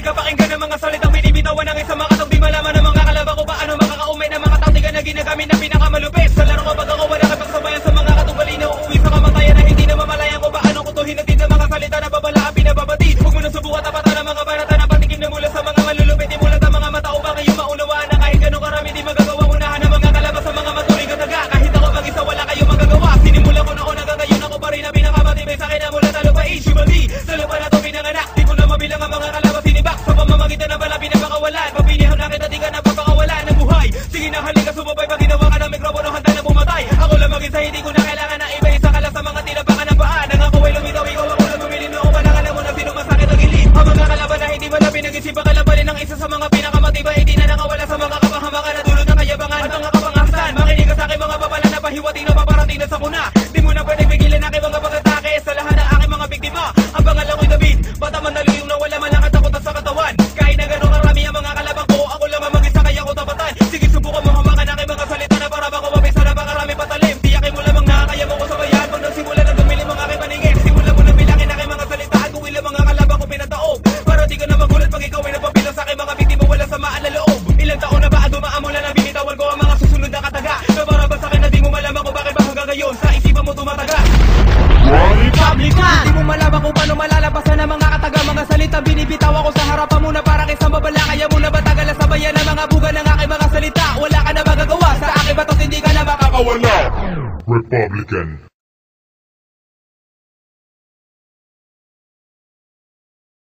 halika pakinggan ang mga salitang binibitawan ng isang makatong di malaman ng mga kalaban ko paano makakaumay ng mga taktika na ginagamit na pinakamalupit. Sa laro ko pag ako wala kapagsabayan sa mga katumbali na uuwi sa kamatayan na hindi na mamalayan ko paano kutuhin natin ng mga salita na babala ang pinababatid. Huwag mo na subukan tapatan ng mga banata na patikim na mula sa mga malulupit. Imulat ang mga mata upang iyong maunawaan na kahit ganun karami di magagawa unahan ng mga kalaban sa mga maturing kataga. Kahit ako mag-isa wala kayong magagawa. Sinimulan ko na una hanggang ako pa rin na pinakamatibay sa akin na mula talo pa Ishimali. Sa lupa na to pinanganak, di ko na mabilang ang mga kalaban sinibak. Sa pamamagitan na pala pinapakawalan, papilihan na kita di ka napapakawalan ng buhay. Sige na halika sumabay pag ginawa ka ng mikropono handa na pumatay. Ako lang mag-isa hindi ko na kailangan na iba isa ka lang sa mga tinapakan ng paa. Nang ako ay lumitaw ikaw ako lang bumili na ako parang alam mo na sino masakit ang gilid. Ang mga kalaban na hindi mo na pinag-isipan kalabanin ng isa sa mga pinakamatibay. Hindi na nakawala sa mga kapahamakan na dulot ng kayabangan at mga kapangahasan. Makinig ka sa aking mga papala na pahiwating na paparating na sa kuna. Di mo na pwede pigilan aking mga pag-atake sa lahat ng aking mga biktima. Ang pangalan ko'y David, bata man naluyong na wala man lang at takot sa katawan. Kahit na gano'ng karami ang mga kalaban ko, ako lang ang mag-isa kaya ko tapatan. Sige subukan mo hamakan aking mga salita na para bako mabisa na pakarami patalim. Tiyakin mo lamang nakakaya mo ko sa bayan. Pag nagsimula na dumili mga aking paningin, simula mo na bilangin aking mga salita at kung ilang mga kalaban ko pinataob. Para di ka na magulat pag ikaw ay napabilang sa aking mga biktima wala samaan na loob. Ilang taon na ba at dumaan mula na binitawan ko ang mga susunod na kataga. Na para ba sa akin na di mo malaman kung bakit ba hanggang ngayon sa isipan mo tumataga. Republican! Di mo malaman kung paano malalabasan ng mga kataga. Mga salita binibitaw ako sa harapan mo na para isang babala. Kaya mo na batagal na sabayan ng mga buga ng aking mga salita. Wala ka na magagawa sa aking batos hindi ka na makakawala. Republican.